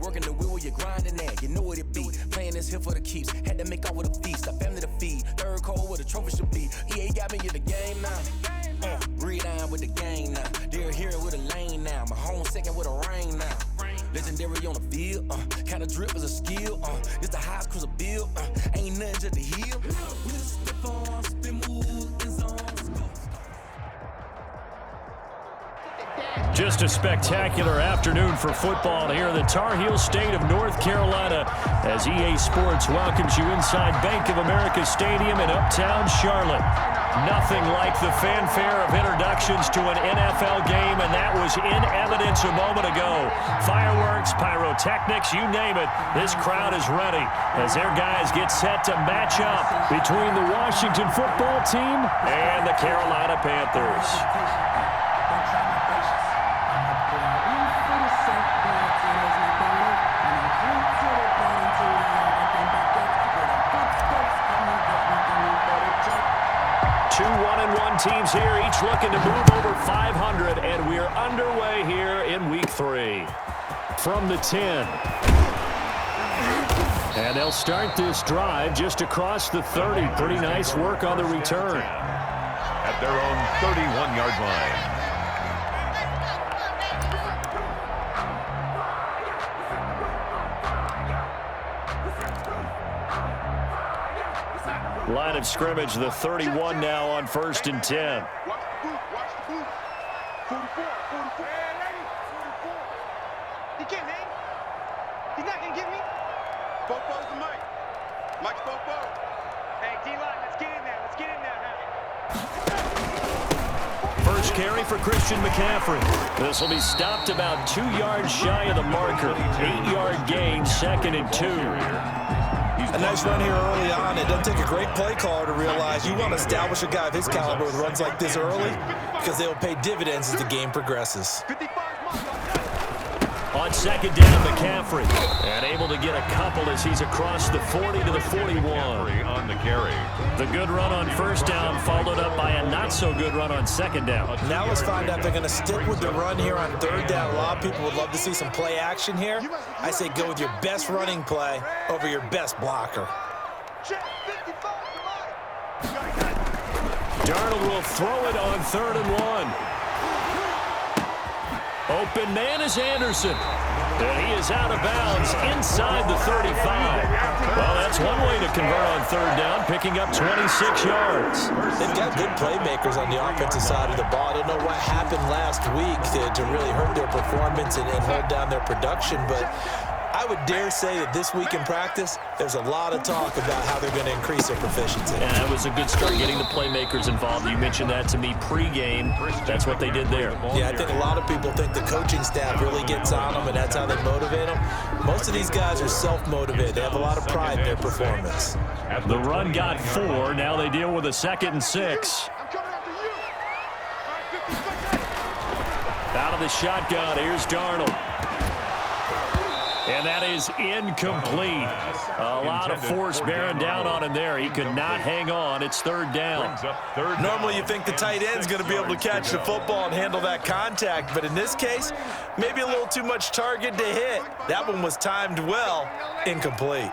working the wheel where you're grinding at. You know what it be. Playing this here for the keeps. Had to make off with a feast. A family to feed. Third cold where the trophy should be. EA got me in the game now. Read on with the game now. They're here with a lane now. My home second with a rain now. Legendary on the field. Kinda drip is a skill. It's the highest cruiser bill. Ain't nothing just to heal. Step on, spin move, in zone. Just a spectacular afternoon for football here in the Tar Heel state of North Carolina as EA Sports welcomes you inside Bank of America Stadium in uptown Charlotte. Nothing like the fanfare of introductions to an NFL game, and that was in evidence a moment ago. Fireworks, pyrotechnics, you name it, this crowd is ready as their guys get set to match up between the Washington football team and the Carolina Panthers. Two 1-1 teams here, each looking to move over 500, and we're underway here in week 3. From the 10. And they'll start this drive just across the 30. Pretty nice work on the return. At their own 31-yard line. Line of scrimmage, the 31 now on 1st and 10. Watch the boot. 44. He can't hang. He's not going to get me. Bofo's the mic. Mike's Bofo. Hey, D-line, let's get in there. First carry for Christian McCaffrey. This will be stopped about 2 yards shy of the marker. 8-yard gain, 2nd and 2. A nice run here early on. It doesn't take a great play caller to realize you want to establish a guy of his caliber with runs like this early because they will pay dividends as the game progresses. On 2nd down, McCaffrey. And able to get a couple as he's across the 40 to the 41. On the carry. The good run on 1st down followed up by a not-so-good run on 2nd down. Now let's find out if they're going to stick with the run here on 3rd down. A lot of people would love to see some play action here. I say go with your best running play over your best blocker. Darnold will throw it on 3rd and 1. Open man is Anderson. And he is out of bounds inside the 35. Well, that's one way to convert on 3rd down, picking up 26 yards. They've got good playmakers on the offensive side of the ball. I don't know what happened last week to really hurt their performance and hold down their production, but I would dare say that this week in practice, there's a lot of talk about how they're going to increase their proficiency. And that was a good start getting the playmakers involved. You mentioned that to me pregame. That's what they did there. Yeah, I think a lot of people think the coaching staff really gets on them, and that's how they motivate them. Most of these guys are self-motivated. They have a lot of pride in their performance. The run got 4. Now they deal with a 2nd and 6. Out of the shotgun, here's Darnold. And that is incomplete. A lot of force bearing down on him there. He could not hang on. It's 3rd down. Normally you think the tight end's going to be able to catch the football and handle that contact, but in this case, maybe a little too much target to hit. That one was timed well. Incomplete.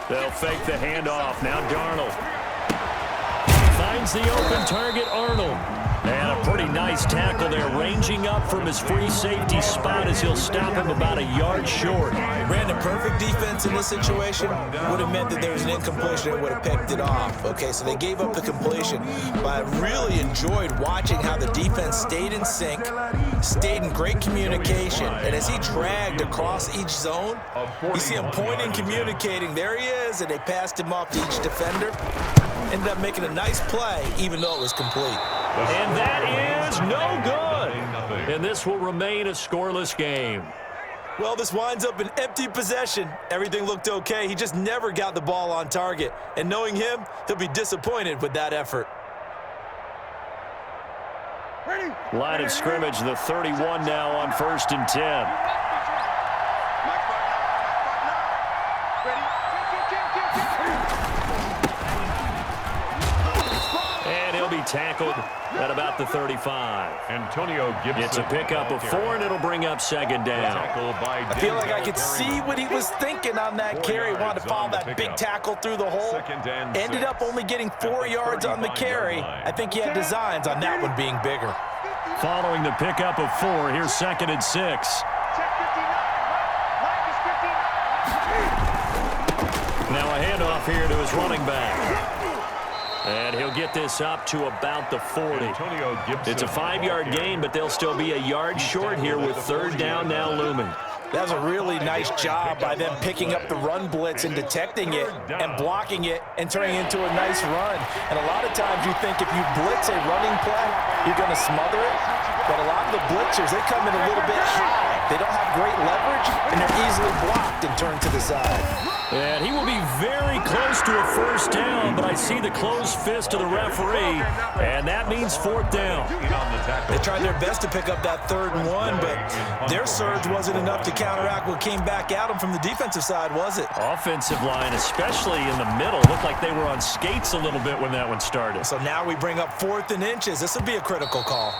They'll fake the handoff. Now Darnold finds the open target, Arnold. And a pretty nice tackle there, ranging up from his free safety spot as he'll stop him about a yard short. Ran a perfect defense in this situation. Would have meant that there was an incompletion and would have picked it off. Okay, so they gave up the completion. But I really enjoyed watching how the defense stayed in sync, stayed in great communication. And as he dragged across each zone, you see him pointing, communicating. There he is, and they passed him off to each defender. Ended up making a nice play, even though it was complete. And that is no good. And this will remain a scoreless game. Well, this winds up an empty possession. Everything looked okay. He just never got the ball on target. And knowing him, he'll be disappointed with that effort. Line of scrimmage, the 31 now on 1st and 10. tackled at about the 35. Antonio Gibson. It's a pickup of 4, and it'll bring up second down. I feel like I could see what he was thinking on that carry. Wanted to follow that big tackle through the hole. Ended up only getting 4 yards on the carry. I think he had designs on that one being bigger. Following the pickup of 4, here's 2nd and 6. Now a handoff here to his running back. And he'll get this up to about the 40. It's a 5-yard gain, but they'll still be a yard short here with 3rd down now looming. That was a really nice job by them picking up the run blitz and detecting it and blocking it and turning it into a nice run. And a lot of times you think if you blitz a running play, you're going to smother it. But a lot of the blitzers, they come in a little bit high. They don't have great leverage, and they're easily blocked and turned to the side. And he will be very close to a 1st down, but I see the closed fist of the referee, and that means 4th down. They tried their best to pick up that 3rd and 1, but their surge wasn't enough to counteract what came back at them from the defensive side, was it? Offensive line, especially in the middle, looked like they were on skates a little bit when that one started. So now we bring up 4th and inches. This will be a critical call.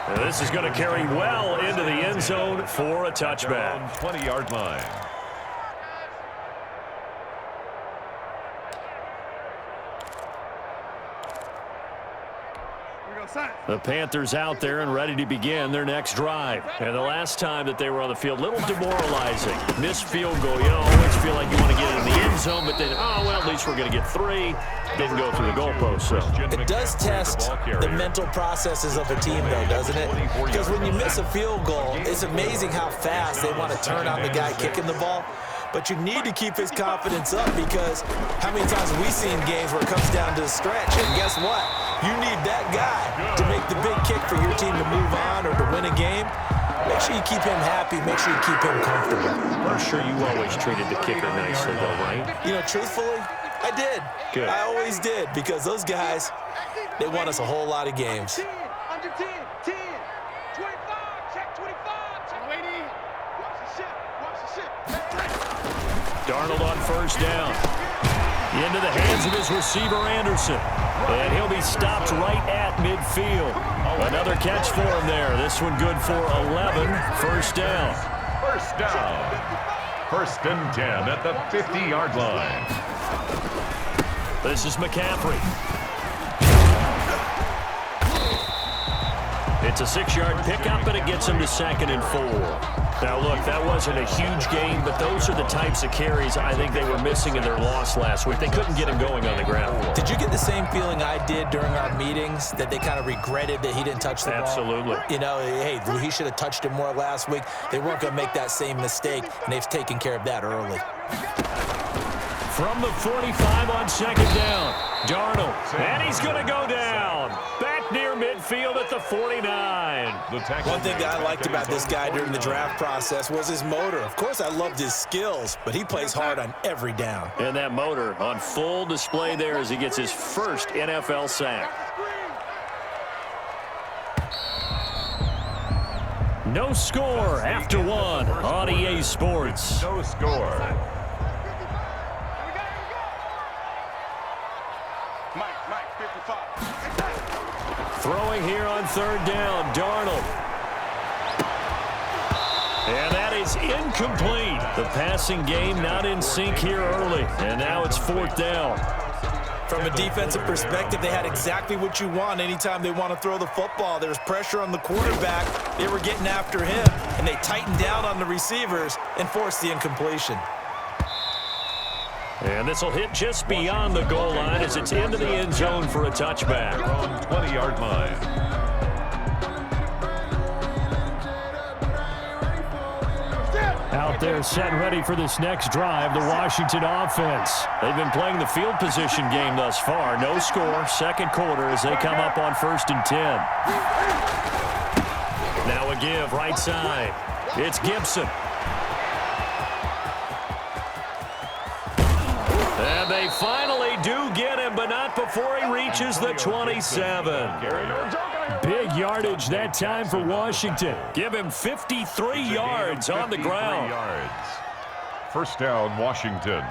And this is going to carry well into the end zone for a touchback. 20-yard line. The Panthers out there and ready to begin their next drive. And the last time that they were on the field, a little demoralizing. Missed field goal. You always feel like you want to get in the end zone, but then, oh, well, at least we're going to get 3. Didn't go through the goalpost, so. It does test the mental processes of a team, though, doesn't it? Because when you miss a field goal, it's amazing how fast they want to turn on the guy kicking the ball. But you need to keep his confidence up, because how many times have we seen games where it comes down to the stretch? And guess what? You need that guy to make the big kick for your team to move on or to win a game. Make sure you keep him happy. Make sure you keep him comfortable. I'm sure you always treated the kicker nicely, though, right? You know, truthfully, I did. Good. I always did, because those guys, they won us a whole lot of games. 10, under 10, 10, 25, check 25, check 80. Watch the ship, watch the ship. Darnold on 1st down. Into the hands of his receiver, Anderson. And he'll be stopped right at midfield. Another catch for him there. This one good for 11. 1st down. 1st down. 1st and 10 at the 50-yard line. This is McCaffrey. It's a 6-yard pickup, and it gets him to 2nd and 4. Now, look, that wasn't a huge gain, but those are the types of carries I think they were missing in their loss last week. They couldn't get him going on the ground. Did you get the same feeling I did during our meetings, that they kind of regretted that he didn't touch the ball? Absolutely. You know, hey, he should have touched it more last week. They weren't going to make that same mistake, and they've taken care of that early. From the 45 on 2nd down, Darnold, and he's going to go down. Back near midfield at the 49. One thing that I liked about this guy during the draft process was his motor. Of course, I loved his skills, but he plays hard on every down. And that motor on full display there as he gets his 1st NFL sack. No score after 1 on EA Sports. No score. Mike, 55. Throwing here on 3rd down, Darnold. And that is incomplete. The passing game not in sync here early. And now it's 4th down. From a defensive perspective, they had exactly what you want anytime they want to throw the football. There's pressure on the quarterback. They were getting after him, and they tightened down on the receivers and forced the incompletion. And this will hit just beyond the goal line as it's into the end zone for a touchback. 20-yard line. Out there set and ready for this next drive, the Washington offense. They've been playing the field position game thus far. No score, 2nd quarter as they come up on 1st and 10. Now a give, right side. It's Gibson. And they finally do get him, but not before he reaches the 27. Big yardage that time for Washington. Give him 53 yards on the ground. 1st down, Washington.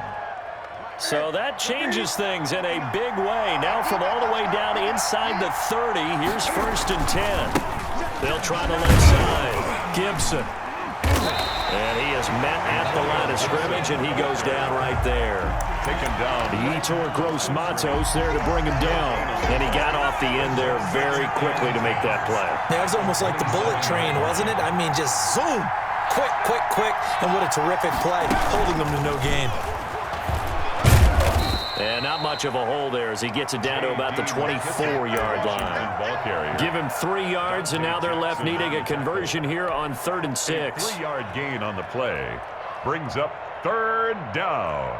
So that changes things in a big way. Now from all the way down inside the 30, here's 1st and 10. They'll try the left side. Gibson. And he is met at the line of scrimmage, and he goes down right there. Taken down. Yetur Gross-Matos there to bring him down. And he got off the end there very quickly to make that play. That was almost like the bullet train, wasn't it? I mean, just zoom. Quick, quick, quick. And what a terrific play, holding them to no gain. And not much of a hole there as he gets it down to about the 24-yard line. Give him 3 yards, and now they're left needing a conversion here on 3rd and 6. 3-yard gain on the play. Brings up 3rd down.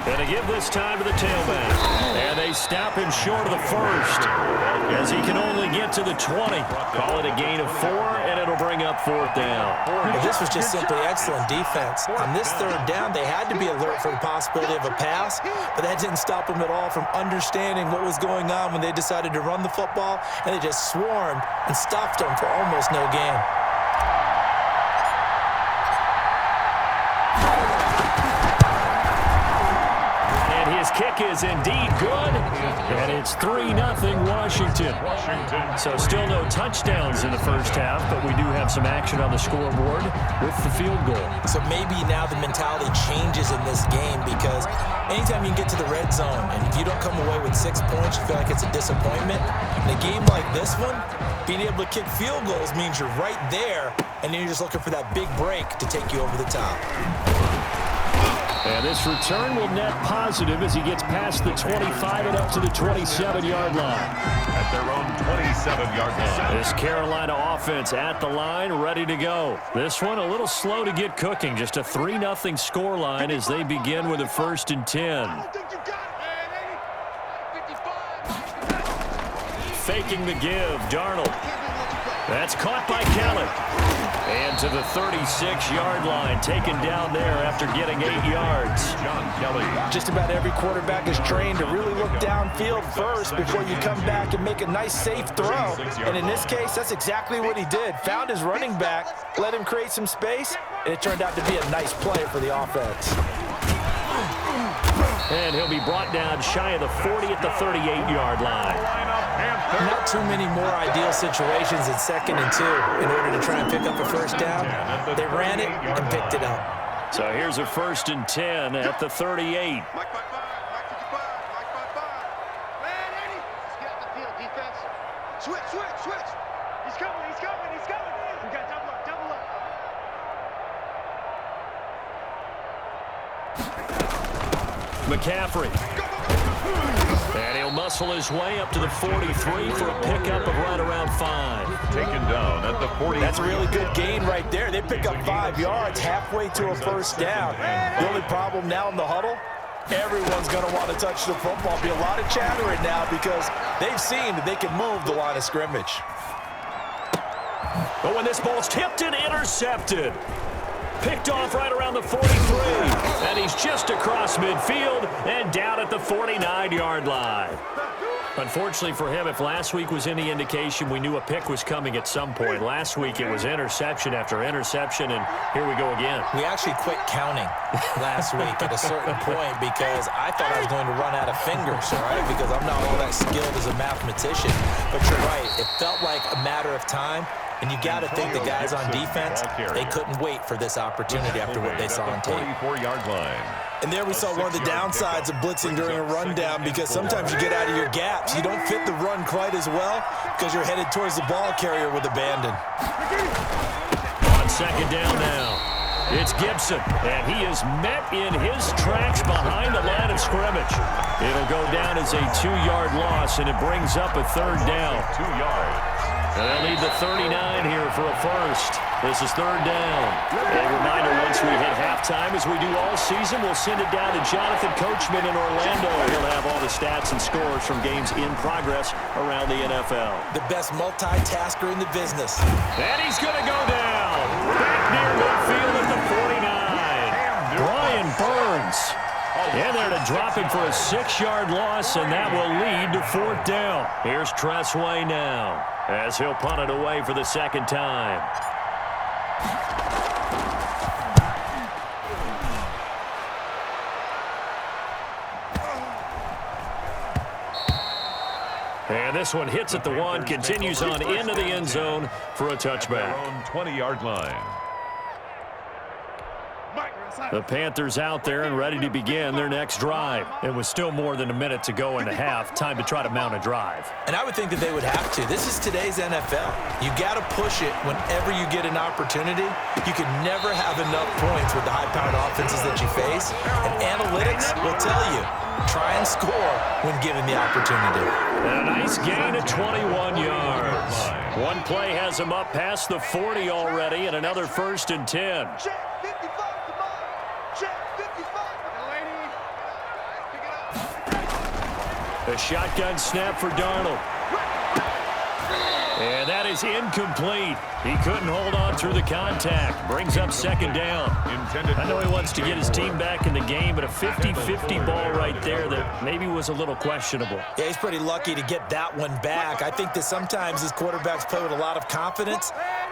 Going to give this time to the tailback. And they stop him short of the 1st as he can only get to the 20. Call it a gain of 4, and it'll bring up 4th down. Well, this was just simply excellent defense. On this 3rd down, they had to be alert for the possibility of a pass, but that didn't stop them at all from understanding what was going on when they decided to run the football, and they just swarmed and stuffed them for almost no gain. His kick is indeed good, and it's 3-0 Washington. So still no touchdowns in the first half, but we do have some action on the scoreboard with the field goal. So maybe now the mentality changes in this game, because anytime you can get to the red zone, and if you don't come away with 6 points, you feel like it's a disappointment. In a game like this one, being able to kick field goals means you're right there, and then you're just looking for that big break to take you over the top. And this return will net positive as he gets past the 25 and up to the 27-yard line. At their own 27-yard line. This Carolina offense at the line, ready to go. This one a little slow to get cooking. Just a 3-0 score line as they begin with a 1st and 10. Faking the give, Darnold. That's caught by Kelly. And to the 36-yard line, taken down there after getting 8 yards. John Kelly. Just about every quarterback is trained to really look downfield first before you come back and make a nice, safe throw. And in this case, that's exactly what he did. Found his running back, let him create some space, and it turned out to be a nice play for the offense. And he'll be brought down shy of the 40 at the 38-yard line. Not too many more ideal situations in 2nd and 2 in order to try and pick up a 1st down. They ran it and picked it up. So here's a 1st and 10 at the 38. Mike 5-5, Mike 55, Mike 55. Man, Eddie, let's get out the field, defense. Switch, switch, switch. He's coming, he's coming, he's coming. We got double up, double up. McCaffrey. And he'll muscle his way up to the 43 for a pickup of right around 5. Taken down at the 40. That's a really good gain right there. They pick up 5 yards halfway to a 1st down. The only problem now in the huddle, everyone's going to want to touch the football. Be a lot of chattering now because they've seen that they can move the line of scrimmage. But when this ball's tipped and intercepted, picked off right around the 43, and he's just across midfield and down at the 49-yard line. Unfortunately for him, if last week was any indication, we knew a pick was coming at some point. Last week it was interception after interception, and here we go again. We actually quit counting last week at a certain point because I thought I was going to run out of fingers, all right, because I'm not all that skilled as a mathematician. But you're right, it felt like a matter of time. And you got to think the guys on defense, they couldn't wait for this opportunity after what they saw on tape. 44-yard line. And there we saw one of the downsides of blitzing during a rundown because sometimes you get out of your gaps. You don't fit the run quite as well because you're headed towards the ball carrier with abandon. On 2nd down now, it's Gibson, and he is met in his tracks behind the line of scrimmage. It'll go down as a 2-yard loss, and it brings up a 3rd down. 2 yards. And they'll need the 39 here for a 1st. This is 3rd down. A reminder, once we hit halftime, as we do all season, we'll send it down to Jonathan Coachman in Orlando. He'll have all the stats and scores from games in progress around the NFL. The best multitasker in the business. And he's going to go down. Back near midfield at the 49. Brian Burns. And they're to drop him for a 6-yard loss, and that will lead to 4th down. Here's Tressway now, as he'll punt it away for the second time. And this one hits at the 1, continues on into the end zone for a touchback. Own 20-yard line. The Panthers out there and ready to begin their next drive. It was still more than a minute to go in the half. Time to try to mount a drive. And I would think that they would have to. This is today's NFL. You got to push it whenever you get an opportunity. You can never have enough points with the high-powered offenses that you face. And analytics will tell you, try and score when given the opportunity. And a nice gain of 21 yards. One play has him up past the 40 already, and another 1st and 10. A shotgun snap for Darnold. And that is incomplete. He couldn't hold on through the contact. Brings up 2nd down. I know he wants to get his team back in the game, but a 50-50 ball right there that maybe was a little questionable. Yeah, he's pretty lucky to get that one back. I think that sometimes these quarterbacks play with a lot of confidence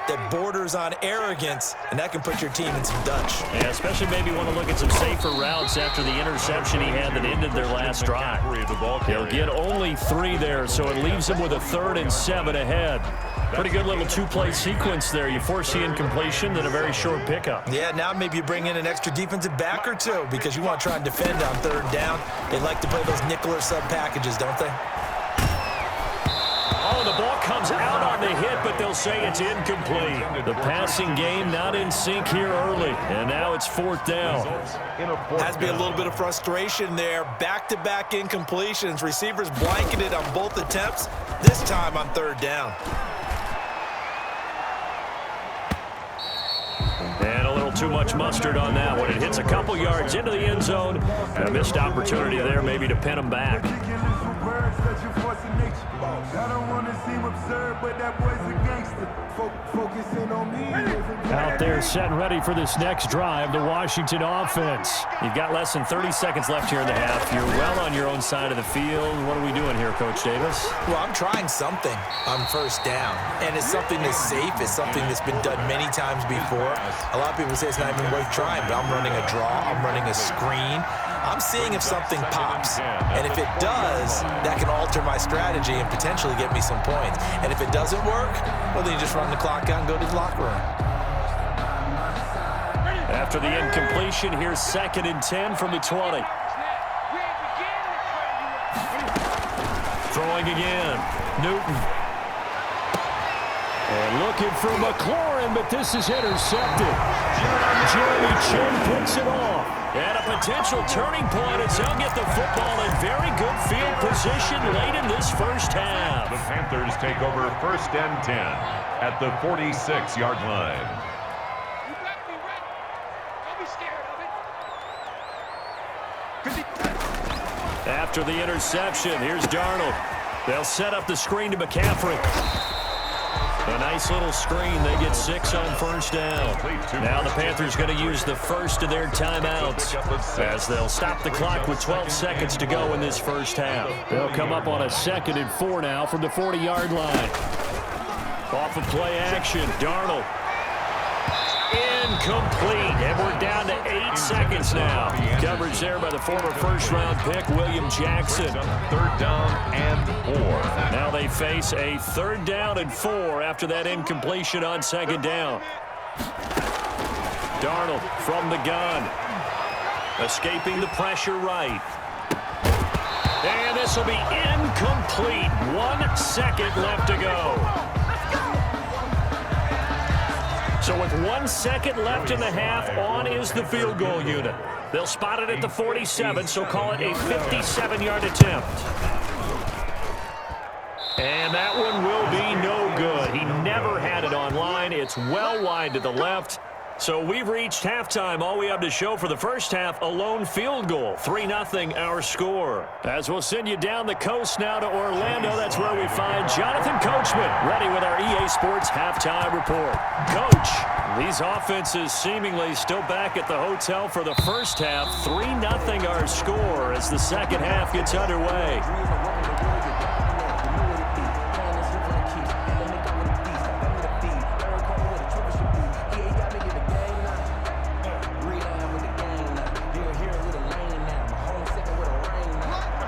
that borders on arrogance, and that can put your team in some Dutch. Yeah, especially maybe want to look at some safer routes after the interception he had that ended their last drive. He'll get only 3 there, so it leaves him with a 3rd and 7 ahead. Pretty good little 2-play sequence there. You force the incompletion, then a very short pickup. Yeah, now maybe you bring in an extra defensive back or 2 because you want to try and defend on 3rd down. They like to play those nickel or sub packages, don't they? Oh, the ball comes out on the hit, but they'll say it's incomplete. The passing game not in sync here early, and now it's 4th down. Has to be a little bit of frustration there. Back-to-back incompletions. Receivers blanketed on both attempts, this time on 3rd down. And a little too much mustard on that one. It hits a couple yards into the end zone. A missed opportunity there maybe to pin him back. Out there set and ready for this next drive, the Washington offense. You've got less than 30 seconds left here in the half. You're well on your own side of the field. What are we doing here, Coach Davis? Well, I'm trying something on 1st down, and it's something that's safe. It's something that's been done many times before. A lot of people say it's not even worth trying, but I'm running a draw. I'm running a screen. I'm seeing if something pops, and if it does, that can alter my strategy and potentially get me some points. And if it doesn't work, well, then you just run the clock out and go to the locker room. After the incompletion, here's 2nd and 10 from the 20. Throwing again, Newton. And looking for McLaurin, but this is intercepted. Jeremy Chin picks it off. And a potential turning point as they'll get the football in very good field position late in this 1st half. The Panthers take over 1st and 10 at the 46-yard line. You better be ready. Don't be scared of it. After the interception, here's Darnold. They'll set up the screen to McCaffrey. A nice little screen. They get 6 on 1st down. Now the Panthers going to use the first of their timeouts as they'll stop the clock with 12 seconds to go in this 1st half. They'll come up on a 2nd and 4 now from the 40-yard line. Off of play action, Darnold. Incomplete. And we're down to 8 seconds now. Coverage there by the former 1st-round pick, William Jackson. 3rd down and 4. Now they face a 3rd down and 4 after that incompletion on 2nd down. Darnold from the gun. Escaping the pressure right. And this will be incomplete. 1 second left to go. So with 1 second left in the half, on is the field goal unit. They'll spot it at the 47, so call it a 57-yard attempt. And that one will be no good. He never had it on line. It's well wide to the left. So we've reached halftime. All we have to show for the 1st half, a lone field goal. 3-0 our score. As we'll send you down the coast now to Orlando, that's where we find Jonathan Coachman ready with our EA Sports Halftime Report. Coach. These offenses seemingly still back at the hotel for the first half. 3-0 our score as the second half gets underway.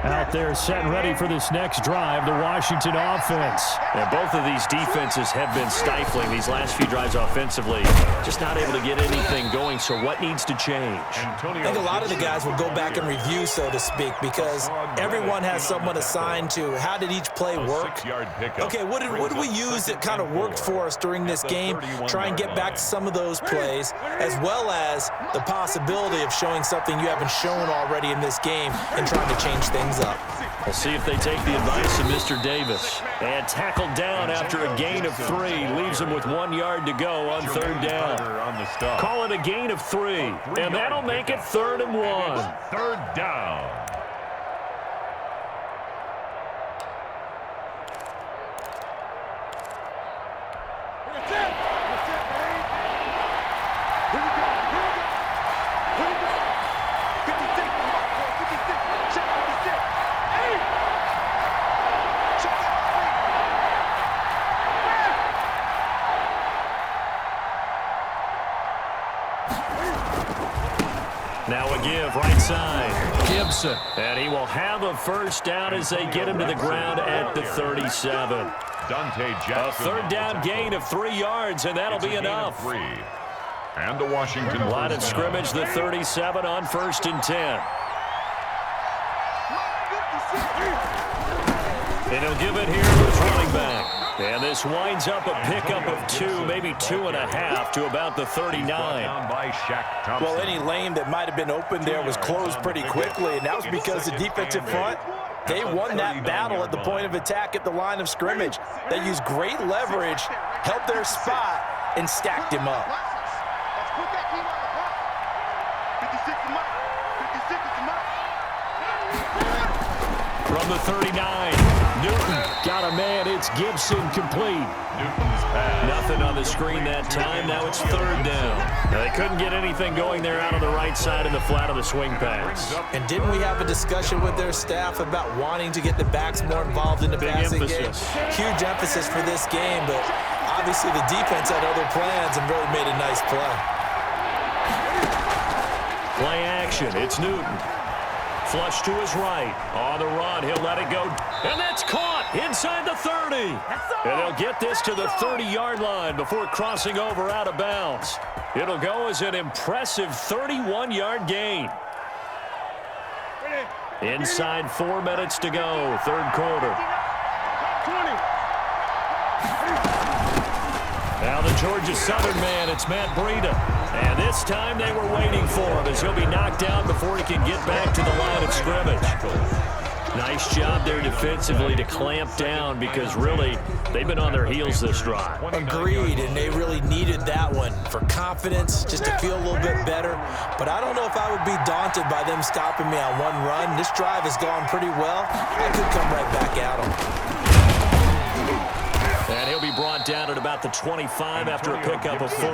Out there set and ready for this next drive, the Washington offense. And both of these defenses have been stifling these last few drives offensively. Just not able to get anything going, so what needs to change? I think a lot of the guys will go back and review, so to speak, because everyone has someone assigned to how did each play work. Okay, what did we use that kind of worked for us during this game? Try and get back to some of those plays, as well as the possibility of showing something you haven't shown already in this game and trying to change things up. We'll see if they take the advice of Mr. Davis. And tackled down after a gain of 3. Leaves him with 1 yard to go on third down. Call it a gain of 3. And that'll make it 3rd and 1. Third down. Now a give, right side. Gibson. And he will have a first down as they get him to the ground at the 37. A third down gain of 3 yards, and that'll be enough. And the Washington Line of scrimmage, the 37 on 1st and 10. And he'll give it here to his running back. And this winds up a pickup of 2, maybe 2.5 to about the 39. Well, any lane that might have been open there was closed pretty quickly, and that was because the defensive front, they won that battle at the point of attack at the line of scrimmage. They used great leverage, held their spot, and stacked him up. Let's put that team on the clock. 56 is mine. 56 is mine. From the 39, Newton got a man. It's Gibson complete. Nothing on the screen that time. Now it's 3rd down. Now, they couldn't get anything going there out on the right side in the flat of the swing pass. And didn't we have a discussion with their staff about wanting to get the backs more involved in the passing game? Huge emphasis for this game, but obviously the defense had other plans and really made a nice play. Play action. It's Newton. Flush to his right. On the run, he'll let it go. And that's caught inside the 30. And they'll get this to the 30-yard line before crossing over out of bounds. It'll go as an impressive 31-yard gain. Inside 4 minutes to go, 3rd quarter. Now the Georgia Southern man, it's Matt Breida. And this time they were waiting for him as he'll be knocked down before he can get back to the line of scrimmage. Nice job there defensively to clamp down because really they've been on their heels this drive. Agreed, and they really needed that one for confidence, just to feel a little bit better. But I don't know if I would be daunted by them stopping me on one run. This drive has gone pretty well. I could come right back at them. And he'll be brought down at about the 25 after a pickup of 4.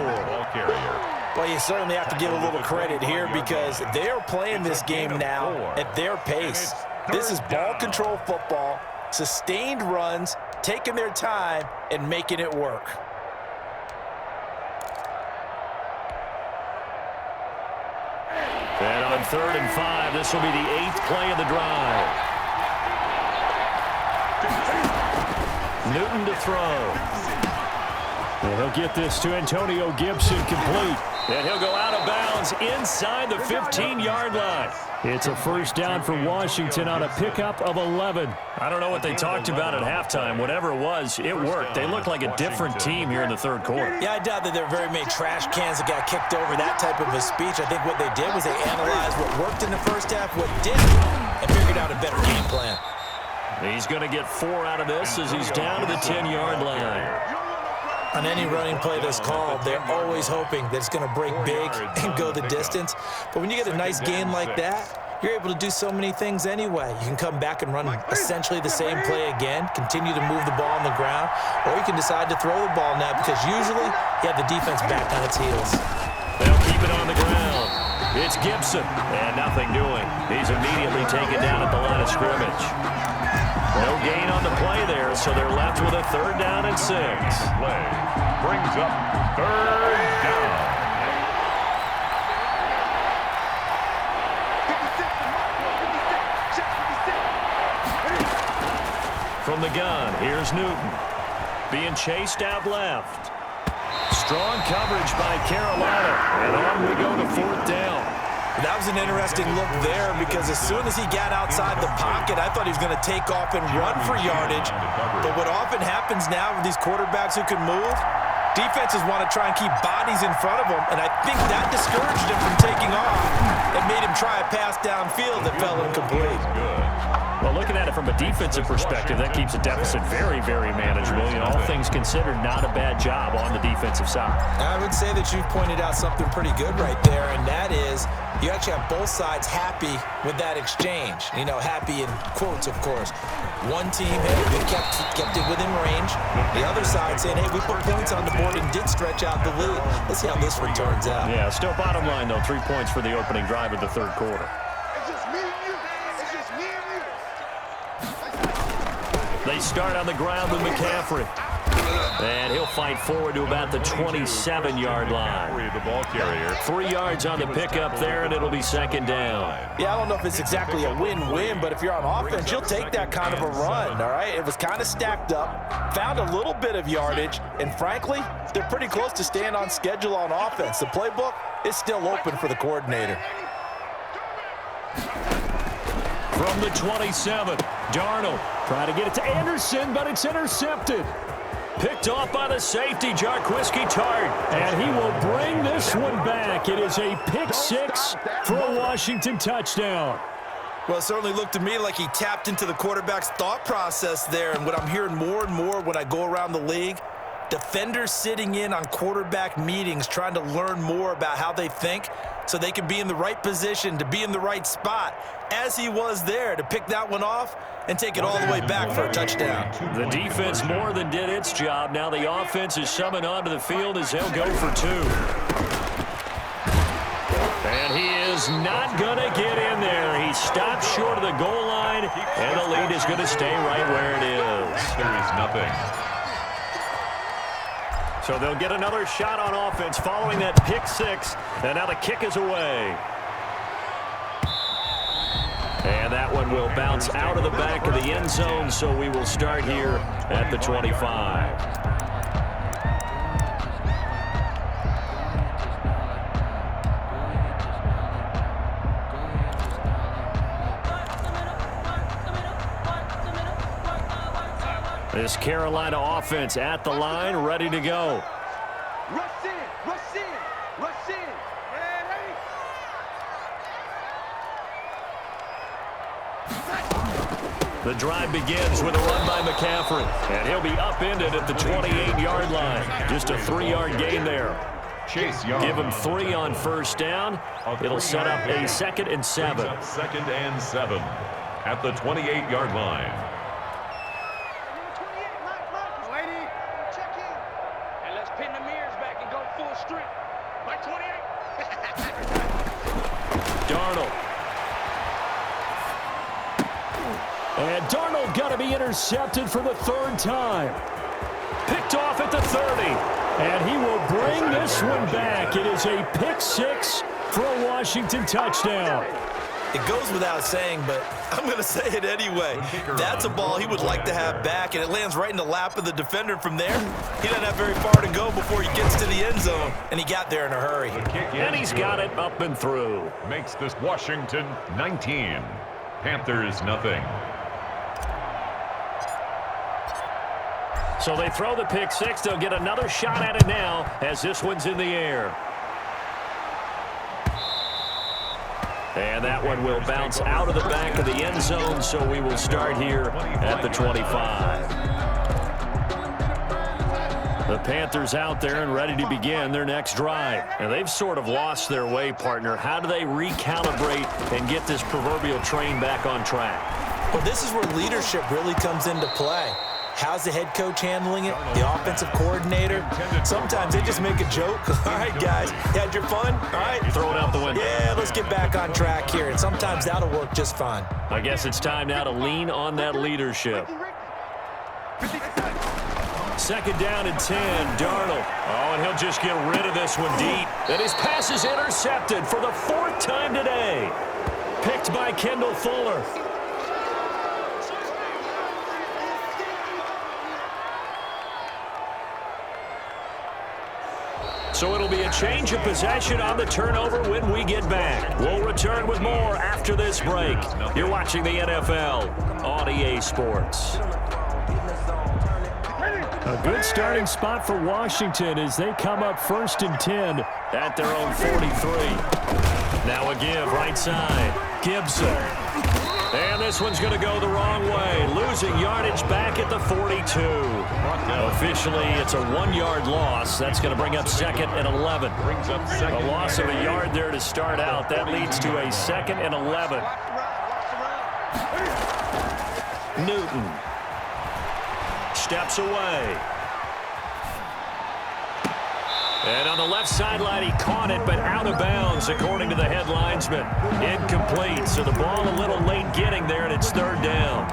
Well, you certainly have to give a little credit here because they're playing this game now at their pace. This is ball control football, sustained runs, taking their time, and making it work. And on 3rd and 5, this will be the 8th play of the drive. Newton to throw. And he'll get this to Antonio Gibson complete. And he'll go out of bounds inside the 15-yard line. It's a first down for Washington on a pickup of 11. I don't know what they talked about at halftime. Whatever it was, it worked. They looked like a different team here in the 3rd quarter. Yeah, I doubt that there were very many trash cans that got kicked over, that type of a speech. I think what they did was they analyzed what worked in the first half, what didn't, and figured out a better game plan. He's going to get 4 out of this as he's down to the 10-yard line. On any running play that's called, they're always hoping that it's going to break big and go the distance. But when you get a nice gain like that, you're able to do so many things anyway. You can come back and run essentially the same play again, continue to move the ball on the ground, or you can decide to throw the ball now because usually you have the defense back on its heels. They'll keep it on the ground. It's Gibson, and nothing doing. He's immediately taken down at the line of scrimmage. No gain on the play there, so they're left with a 3rd down and 6. Play brings up 3rd down. From the gun, here's Newton. Being chased out left. Strong coverage by Carolina, and on we go to 4th down. That was an interesting look there because as soon as he got outside the pocket, I thought he was going to take off and run for yardage. But what often happens now with these quarterbacks who can move, defenses want to try and keep bodies in front of them, and I think that discouraged him from taking off and made him try a pass downfield that fell incomplete. Well, looking at it from a defensive perspective, that keeps the deficit very, very manageable. You know, all things considered, not a bad job on the defensive side. I would say that you've pointed out something pretty good right there, and that is you actually have both sides happy with that exchange. You know, happy in quotes, of course. One team, hey, we kept it within range. The other side saying, hey, we put points on the board and did stretch out the lead. Let's see how this one turns out. Yeah, still bottom line, though, 3 points for the opening drive of the 3rd quarter. It's just me and you. It's just me and you. They start on the ground with McCaffrey. And he'll fight forward to about the 27-yard line. The ball carrier. 3 yards on the pickup there, and it'll be 2nd down. Yeah, I don't know if it's exactly a win-win, but if you're on offense, you'll take that kind of a run, all right? It was kind of stacked up, found a little bit of yardage, and frankly, they're pretty close to staying on schedule on offense. The playbook is still open for the coordinator. From the 27, Darnold trying to get it to Anderson, but it's intercepted. Picked off by the safety, Jarquiski Tart, and he will bring this one back. It is a pick 6 for a Washington touchdown. Well, it certainly looked to me like he tapped into the quarterback's thought process there, and what I'm hearing more and more when I go around the league, defenders sitting in on quarterback meetings trying to learn more about how they think so they can be in the right position to be in the right spot, as he was there to pick that one off and take it all the way back for a touchdown. The defense more than did its job. Now the offense is summoned onto the field as they'll go for 2. And he is not going to get in there. He stopped short of the goal line, and the lead is going to stay right where it is. There is nothing. So they'll get another shot on offense following that pick 6, and now the kick is away. And that one will bounce out of the back of the end zone, so we will start here at the 25. This Carolina offense at the line, ready to go. Rush in, rush in, rush in. The drive begins with a run by McCaffrey, and he'll be upended at the 28-yard line. Just a 3-yard gain there. Chase Young. Give him 3 on 1st down. It'll set up a 2nd and 7. 2nd and 7 at the 28-yard line. Darnold. And Darnold got to be intercepted for the 3rd time. Picked off at the 30. And he will bring this one back. It is a pick 6 for a Washington touchdown. It goes without saying, but I'm going to say it anyway. That's a ball he would like to have back, and it lands right in the lap of the defender. From there, he doesn't have very far to go before he gets to the end zone, and he got there in a hurry. And he's got it up and through. Makes this Washington 19. Panthers nothing. So they throw the pick 6. They'll get another shot at it now as this one's in the air. And that one will bounce out of the back of the end zone, so we will start here at the 25. The Panthers out there and ready to begin their next drive. And they've sort of lost their way, partner. How do they recalibrate and get this proverbial train back on track? Well, this is where leadership really comes into play. How's the head coach handling it? The offensive coordinator? Sometimes they just make a joke. All right, guys, you had your fun? All right. Throw it out the window. Yeah, let's get back on track here. And sometimes that'll work just fine. I guess it's time now to lean on that leadership. 2nd down and 10, Darnold. Oh, and he'll just get rid of this one deep. And his pass is intercepted for the 4th time today. Picked by Kendall Fuller. So it'll be a change of possession on the turnover when we get back. We'll return with more after this break. You're watching the NFL on EA Sports. A good starting spot for Washington as they come up 1st and 10 at their own 43. Now a give right side. Gibson. And this one's going to go the wrong way. Losing yardage back at the 42. Officially, it's a 1-yard loss. That's going to bring up 2nd and 11. A loss of a yard there to start out. That leads to a 2nd and 11. Newton. Steps away. And on the left sideline, he caught it, but out of bounds, according to the head linesman. Incomplete, so the ball a little late getting there, and it's 3rd down.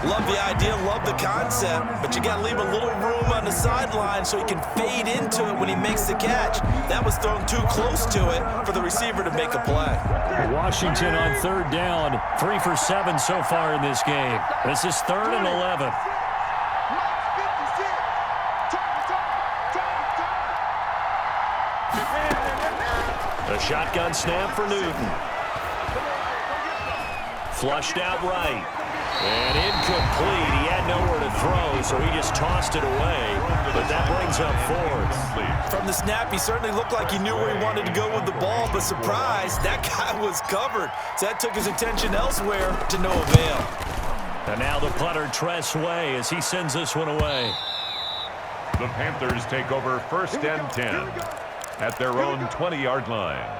Love the idea, love the concept, but you got to leave a little room on the sideline so he can fade into it when he makes the catch. That was thrown too close to it for the receiver to make a play. Washington on 3rd down, 3 for 7 so far in this game. This is 3rd and 11. A shotgun snap for Newton. Flushed out right. And incomplete. He had nowhere to throw, so he just tossed it away. But that brings up 4th. From the snap, he certainly looked like he knew where he wanted to go with the ball, but surprise, that guy was covered. So that took his attention elsewhere to no avail. And now the punter, Tress Way, as he sends this one away. The Panthers take over 1st and 10 at their own 20-yard line.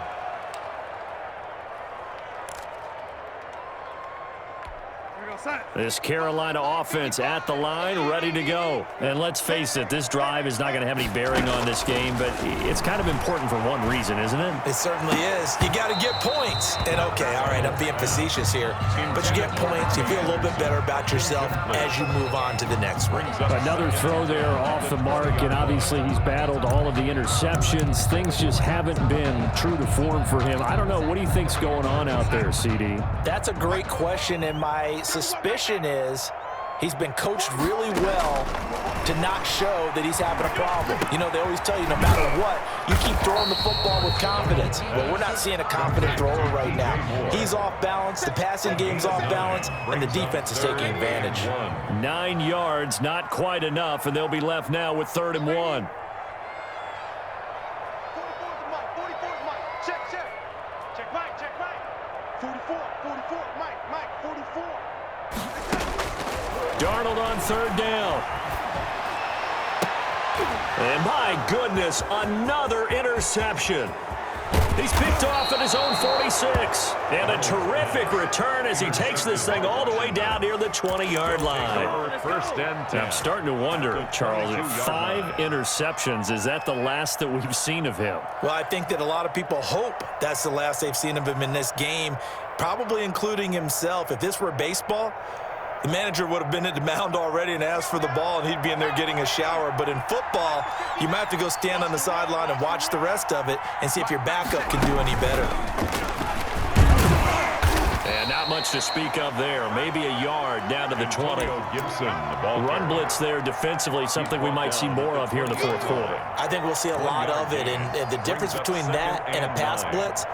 This Carolina offense at the line, ready to go. And let's face it, this drive is not going to have any bearing on this game, but it's kind of important for one reason, isn't it? It certainly is. You got to get points. And okay, all right, I'm being facetious here, but you get points, you feel a little bit better about yourself as you move on to the next one. Another throw there off the mark, and obviously he's battled all of the interceptions. Things just haven't been true to form for him. I don't know. What do you think's going on out there, CD? That's a great question, and my suspicion is he's been coached really well to not show that he's having a problem. You know, they always tell you no matter what, you keep throwing the football with confidence. Well, we're not seeing a confident thrower right now. He's off balance, the passing game's off balance, and the defense is taking advantage. 9 yards, not quite enough, and they'll be left now with 3rd and 1. Check Mike. 44, Mike, 44. Darnold on 3rd down. And my goodness, another interception. He's picked off at his own 46. And a terrific return as he takes this thing all the way down near the 20-yard line. 1st and 10. I'm starting to wonder, Charles, 5 interceptions, is that the last that we've seen of him? Well, I think that a lot of people hope that's the last they've seen of him in this game, probably including himself. If this were baseball, the manager would have been at the mound already and asked for the ball, and he'd be in there getting a shower. But in football, you might have to go stand on the sideline and watch the rest of it and see if your backup can do any better. And not much to speak of there. Maybe a yard down to the 20. Gibson, the ball Run blitz there defensively, something we might see more of here in the 4th quarter. I think we'll see a lot of it, and the difference between that and a pass blitz,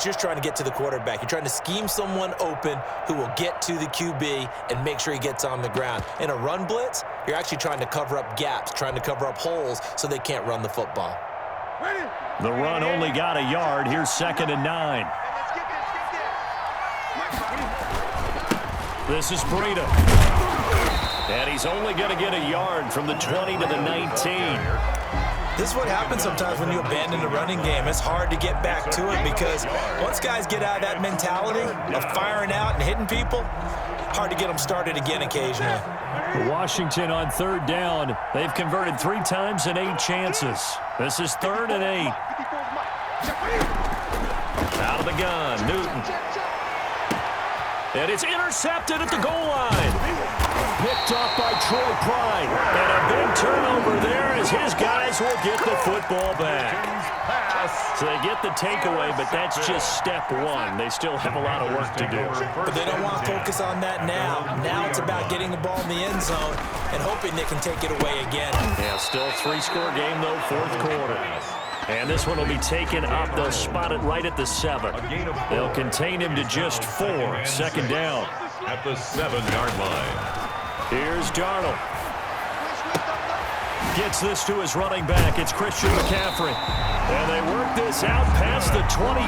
you're trying to get to the quarterback. You're trying to scheme someone open who will get to the QB and make sure he gets on the ground. In a run blitz, you're actually trying to cover up gaps, trying to cover up holes so they can't run the football. The run only got a yard. Here's 2nd and 9. This is Breida. And he's only going to get a yard from the 20 to the 19. This is what happens sometimes when you abandon the running game. It's hard to get back to it because once guys get out of that mentality of firing out and hitting people, hard to get them started again occasionally. Washington on third down. They've converted 3 times in 8 chances. This is 3rd and 8. Out of the gun, Newton. And it's intercepted at the goal line. Picked off by Troy Pride. And a big turnover there as his guys will get the football back. So they get the takeaway, but that's just step 1. They still have a lot of work to do. But they don't want to focus on that now. Now it's about getting the ball in the end zone and hoping they can take it away again. Yeah, still a 3-score game, though, 4th quarter. And this one will be taken up. They'll spot it right at the 7. They'll contain him to just 4. 2nd down. At the 7-yard line. Here's Darnold. Gets this to his running back. It's Christian McCaffrey. And they work this out past the 25.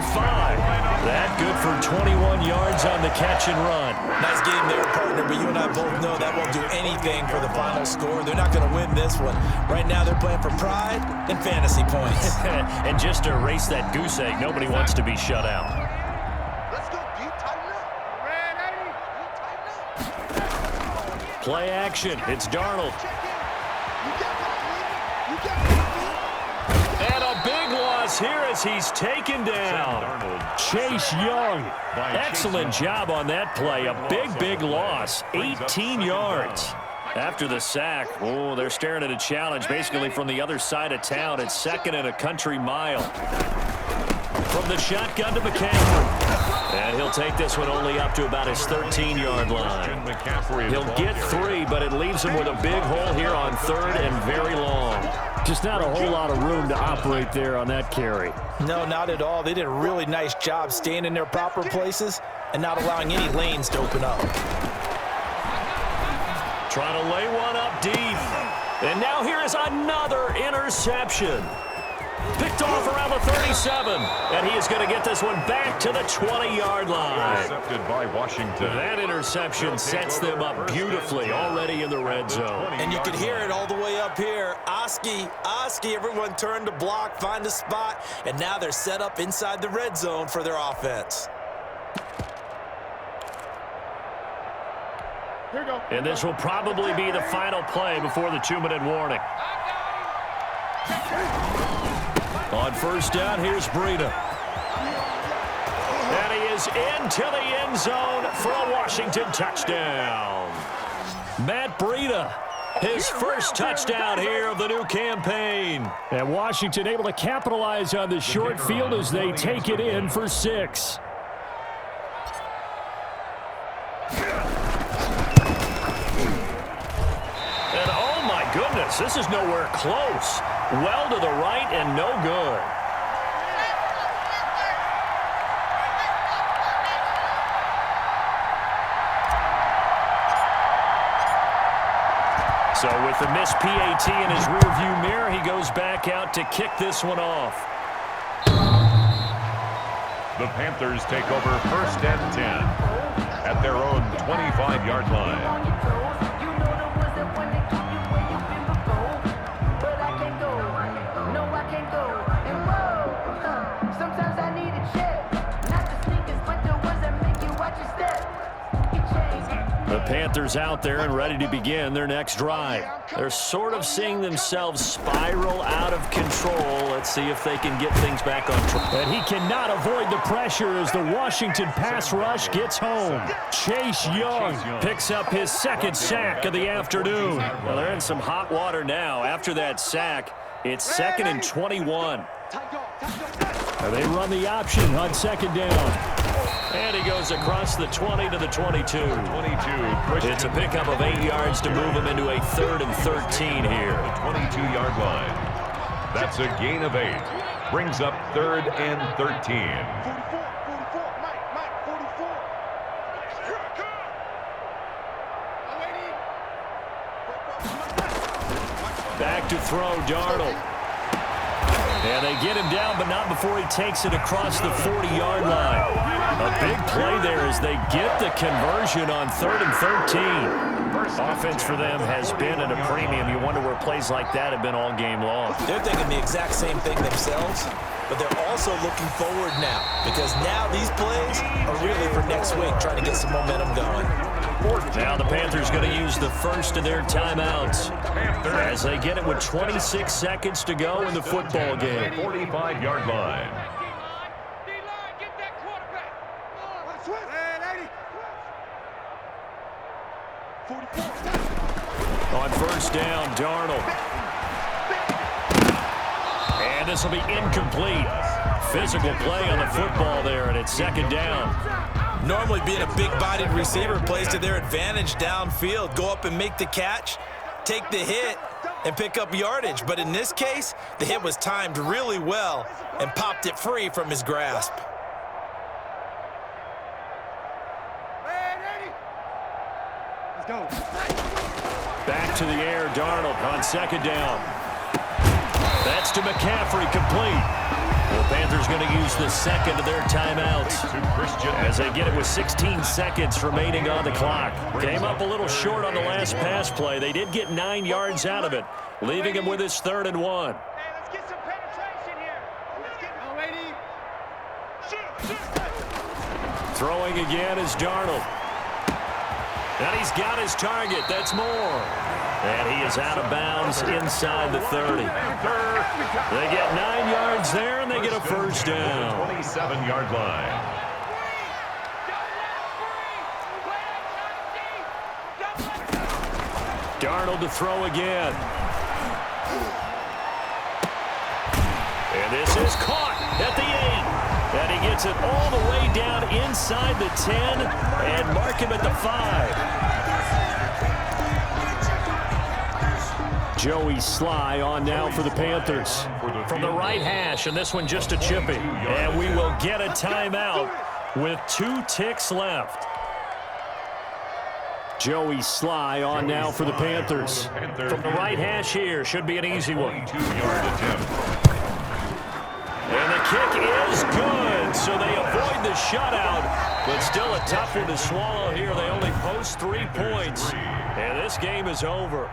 That good for 21 yards on the catch and run. Nice game there, partner, but you and I both know that won't do anything for the final score. They're not going to win this one. Right now they're playing for pride and fantasy points. And just to erase that goose egg, nobody wants to be shut out. Let's go, D. Tighten up. Ready? Tighten up. Play action. It's Darnold. And a big loss here as he's taken down. Chase Young. Excellent job on that play. A big loss. 18 yards. After the sack, oh, they're staring at a challenge basically from the other side of town. It's 2nd and a country mile. From the shotgun to McCaffrey. And he'll take this one only up to about his 13-yard line. He'll get 3, but it leaves him with a big hole here on 3rd and very long. Just not a whole lot of room to operate there on that carry. No, not at all. They did a really nice job staying in their proper places and not allowing any lanes to open up. Trying to lay one up deep. And now here is another interception. Picked off around the 37. And he is going to get this one back to the 20-yard line. Intercepted by Washington. That interception sets them up beautifully already in the red zone. And you can hear it all the way up here. Oski, everyone turned to block, find a spot, and now they're set up inside the red zone for their offense. And this will probably be the final play before the 2-minute warning. On 1st down, here's Breida. And he is into the end zone for a Washington touchdown. Matt Breida, his first touchdown here of the new campaign. And Washington able to capitalize on the short field as they take it in for 6. And oh my goodness, this is nowhere close. Well to the right and no good. So with the missed PAT in his rearview mirror, he goes back out to kick this one off. The Panthers take over 1st and 10 at their own 25-yard line. The Panthers out there and ready to begin their next drive. They're sort of seeing themselves spiral out of control. Let's see if they can get things back on track. And he cannot avoid the pressure as the Washington pass rush gets home. Chase Young picks up his 2nd sack of the afternoon. Well, they're in some hot water now. After that sack, it's 2nd and 21. They run the option on 2nd down. And he goes across the 20 to the 22. It's a pickup of 8 yards to move him into a 3rd and 13 here. The 22-yard line. That's a gain of 8. Brings up 3rd and 13. 44, Mike, 44. Back to throw, Darnold. And they get him down, but not before he takes it across the 40-yard line. A big play there as they get the conversion on 3rd and 13. Offense for them has been at a premium. You wonder where plays like that have been all game long. They're thinking the exact same thing themselves, but they're also looking forward now, because now these plays are really for next week, trying to get some momentum going. Now the Panthers going to use the first of their timeouts as they get it with 26 seconds to go in the football game. 45-yard line. On first down, Darnold. And this will be incomplete. Physical play on the football there, and it's second down. Normally being a big-bodied receiver plays to their advantage downfield. Go up and make the catch, take the hit, and pick up yardage. But in this case, the hit was timed really well and popped it free from his grasp. Let's go. Back to the air, Darnold on second down. That's to McCaffrey, complete. The Panthers going to use the second of their timeouts as they get it with 16 seconds remaining on the clock. Came up a little short on the last pass play. They did get 9 yards out of it, leaving him with his 3rd and 1. Hey, let's get some penetration here. Let's get Throwing again is Darnold. And he's got his target. That's more. And he is out of bounds inside the 30. They get 9 yards there, and they get a first down. 27-yard line. Darnold to throw again. And this is caught at the 8. And he gets it all the way down inside the 10 and mark him at the 5. Joey Sly on now for the Panthers. From the right hash, and this one just a chipping. And we will get a timeout with 2 ticks left. Joey Sly on now for the Panthers. From the right hash here, should be an easy one. 22-yard attempt. And the kick is good, so they avoid the shutout, but still a tough one to swallow here. They only post 3 points, and this game is over.